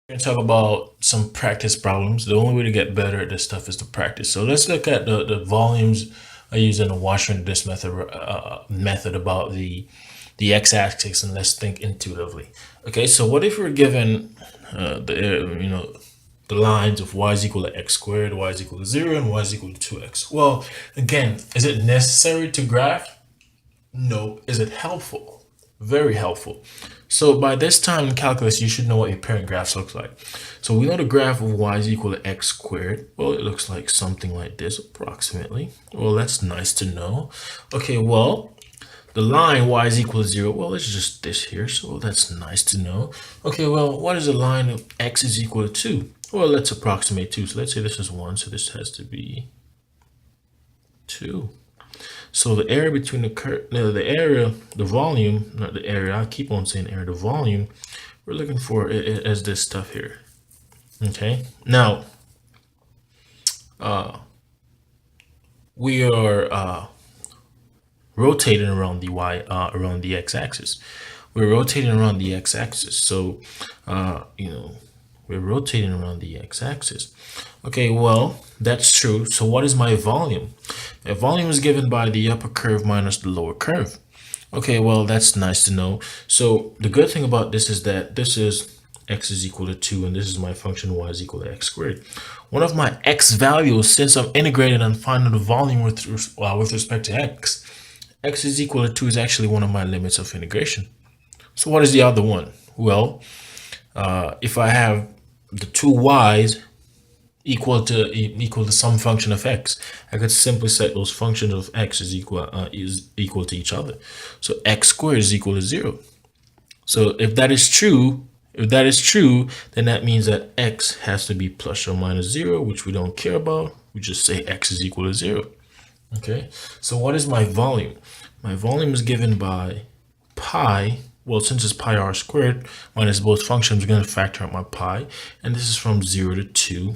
We're going to talk about some practice problems. The only way to get better at this stuff is to practice. So let's look at the volumes I use in the washer and dish method about the x-axis, and let's think intuitively. Okay, so what if we're given the lines of y is equal to x squared, y is equal to 0, and y is equal to 2x? Well, again, is it necessary to graph? No. Is it helpful? Very helpful. So by this time in calculus, you should know what your parent graphs looks like. So we know the graph of y is equal to x squared. Well, it looks like something like this approximately. Well, that's nice to know. Okay, well, the line y is equal to 0. Well, it's just this here, so that's nice to know. Okay, well, what is the line of x is equal to 2? Well, let's approximate 2. So let's say this is 1, so this has to be 2. So the area between the volume, not the area, I keep on saying area, the volume, we're looking for as this stuff here. Okay, now we are rotating around the around the x-axis. We're rotating around the x-axis, so we're rotating around the x-axis. Okay, well, that's true. So what is my volume? A volume is given by the upper curve minus the lower curve. Okay, well, that's nice to know. So the good thing about this is that this is x is equal to 2, and this is my function y is equal to x squared. One of my x values, since I'm integrating and finding the volume with respect to x is equal to 2 is actually one of my limits of integration. So what is the other one? Well, if I have the two y's equal to some function of x, I could simply set those functions of x is equal to each other. So x squared is equal to 0. So if that is true, then that means that x has to be plus or minus 0, which we don't care about. We just say x is equal to 0. Okay, so what is my volume? My volume is given by pi. Well, since it's pi r squared minus both functions, we're going to factor out my pi, and this is from 0 to 2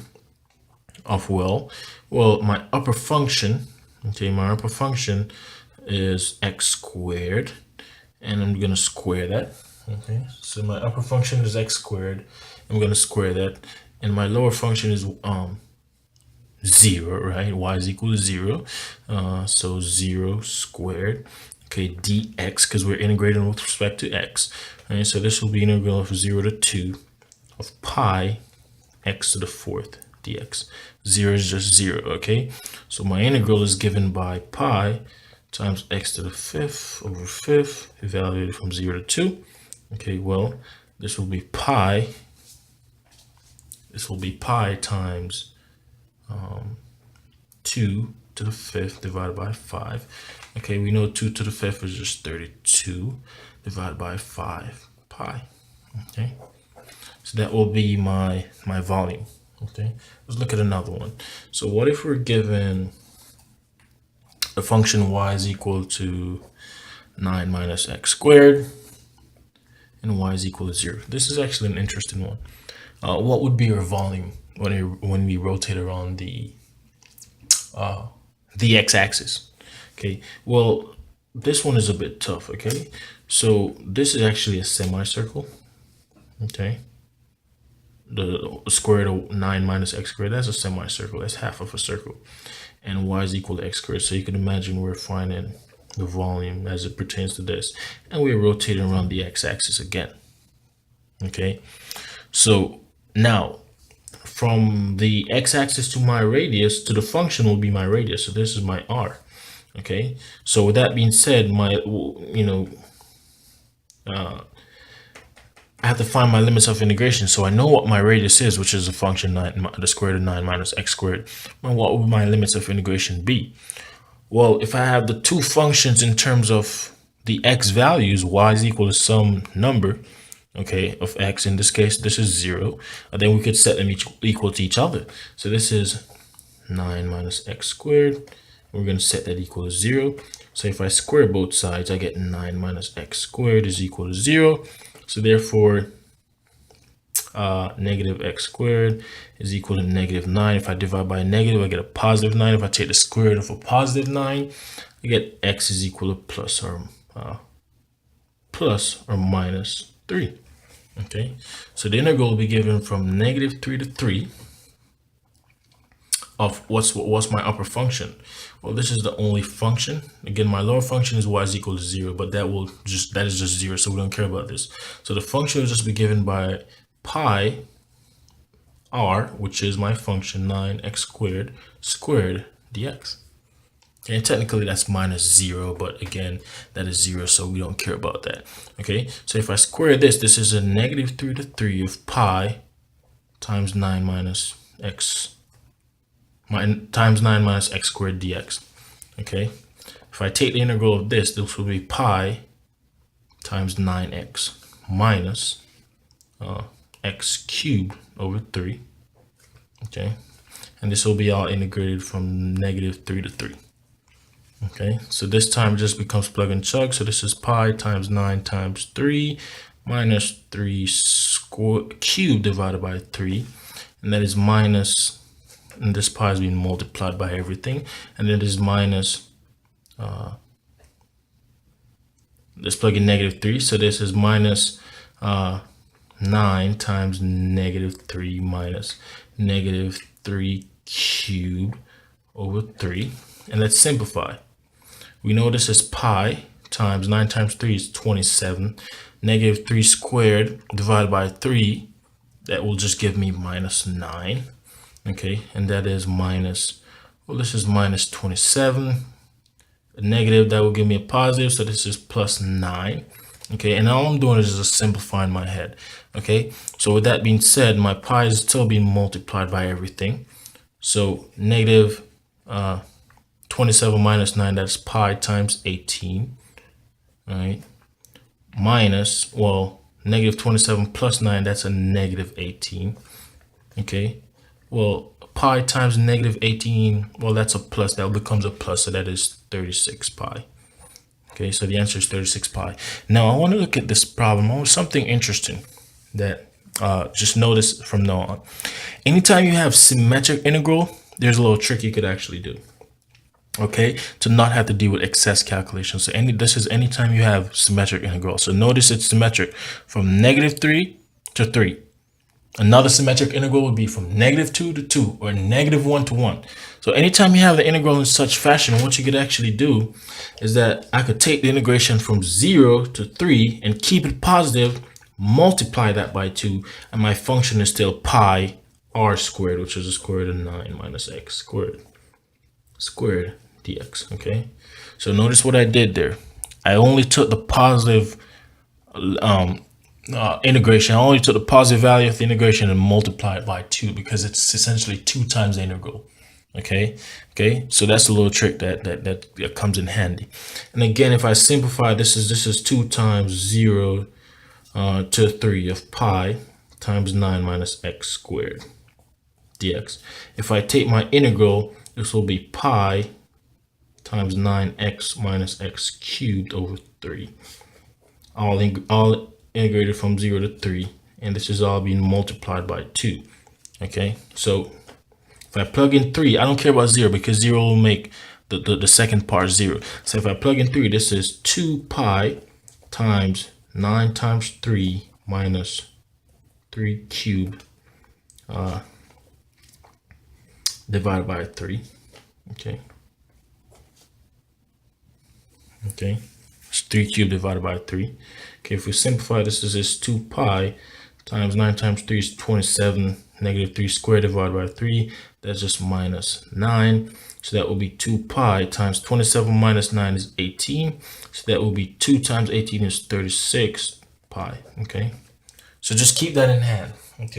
of my upper function. Okay, my upper function is x squared, and I'm going to square that. Okay, so my upper function is x squared. I'm going to square that, and my lower function is 0, right? Y is equal to 0. So 0 squared. Okay, dx, because we're integrating with respect to x. Right, so this will be integral of 0 to 2 of pi x to the fourth dx. 0 is just 0, okay? So my integral is given by pi times x to the fifth over fifth, evaluated from 0 to 2. Okay, well, this will be pi. This will be pi times 2 to the fifth divided by 5. Okay, we know 2 to the fifth is just 32 divided by 5 pi. Okay, so that will be my volume. Okay, let's look at another one. So what if we're given a function y is equal to 9 minus x squared and y is equal to 0? This is actually an interesting one. What would be your volume when we rotate around the x-axis? Okay, well, this one is a bit tough. Okay, so this is actually a semicircle. Okay, the square root of 9 minus x squared, that's a semicircle, that's half of a circle, and y is equal to x squared. So you can imagine we're finding the volume as it pertains to this, and we're rotating around the x-axis again. Okay, so now from the x-axis to my radius to the function will be my radius, so this is my r. Okay, so with that being said, I have to find my limits of integration. So I know what my radius is, which is a function the square root of 9 minus x squared. And what would my limits of integration be? Well, if I have the two functions in terms of the x values, y is equal to some number, okay, of x. In this case, this is 0. And then we could set them equal to each other. So this is 9 minus x squared. We're going to set that equal to 0. So if I square both sides, I get 9 minus x squared is equal to 0. So therefore, negative x squared is equal to negative 9. If I divide by a negative, I get a positive 9. If I take the square root of a positive 9, I get x is equal to plus or minus 3. Okay, so the integral will be given from -3 to 3 of what's my upper function. Well, this is the only function. Again, my lower function is y is equal to 0, but that is just 0, so we don't care about this. So the function will just be given by pi r, which is my function 9x squared dx. And technically that's -0, but again, that is 0, so we don't care about that. Okay, so if I square this, this is a -3 to 3 of pi times 9 minus x squared dx. Okay, if I take the integral of this will be pi times 9x minus x cubed over 3. Okay, and this will be all integrated from -3 to 3. Okay, so this time it just becomes plug and chug. So this is pi times 9 times 3 minus 3 cubed divided by 3. And that is minus, and this pi is being multiplied by everything. And then it is minus, let's plug in -3. So this is minus 9 times -3 minus -3 cubed over 3. And let's simplify. We know this is pi times 9 times 3 is 27. -3 squared divided by 3, that will just give me -9. Okay, and that is minus, well, this is minus 27. A negative, that will give me a positive, so this is plus 9. Okay, and all I'm doing is just simplifying my head. Okay, so with that being said, my pi is still being multiplied by everything. So negative 27 minus 9, that's pi times 18, all right, minus, well, negative 27 plus 9, that's a negative 18, okay, well, pi times negative 18, well, that's a plus, that becomes a plus, so that is 36 pi. Okay, so the answer is 36 pi. Now, I want to look at this problem. Oh, something interesting that just notice from now on. Anytime you have symmetric integral, there's a little trick you could actually do. Okay, to not have to deal with excess calculations. So this is anytime you have symmetric integral. So notice it's symmetric from -3 to 3. Another symmetric integral would be from -2 to 2 or -1 to 1. So anytime you have the integral in such fashion, what you could actually do is that I could take the integration from 0 to 3 and keep it positive, multiply that by 2, and my function is still pi r squared, which is the square root of 9 minus x squared dx. Okay, so notice what I did there. I only took the positive integration. I only took the positive value of the integration and multiplied it by 2 because it's essentially 2 times the integral. Okay, so that's a little trick that comes in handy. And again, if I simplify, this is 2 times 0 to 3 of pi times 9 minus x squared dx. If I take my integral, this will be pi times 9x minus x cubed over 3. All integrated from 0 to 3. And this is all being multiplied by 2. Okay, so if I plug in 3, I don't care about 0 because 0 will make the second part 0. So if I plug in 3, this is 2 pi times 9 times 3 minus 3 cubed divided by 3. Okay, it's 3 cubed divided by 3. Okay, if we simplify, this is 2 pi times 9 times 3 is 27. -3 squared divided by 3, that's just minus 9. So that will be 2 pi times 27 minus 9 is 18. So that will be 2 times 18 is 36 pi. Okay, so just keep that in hand. Okay.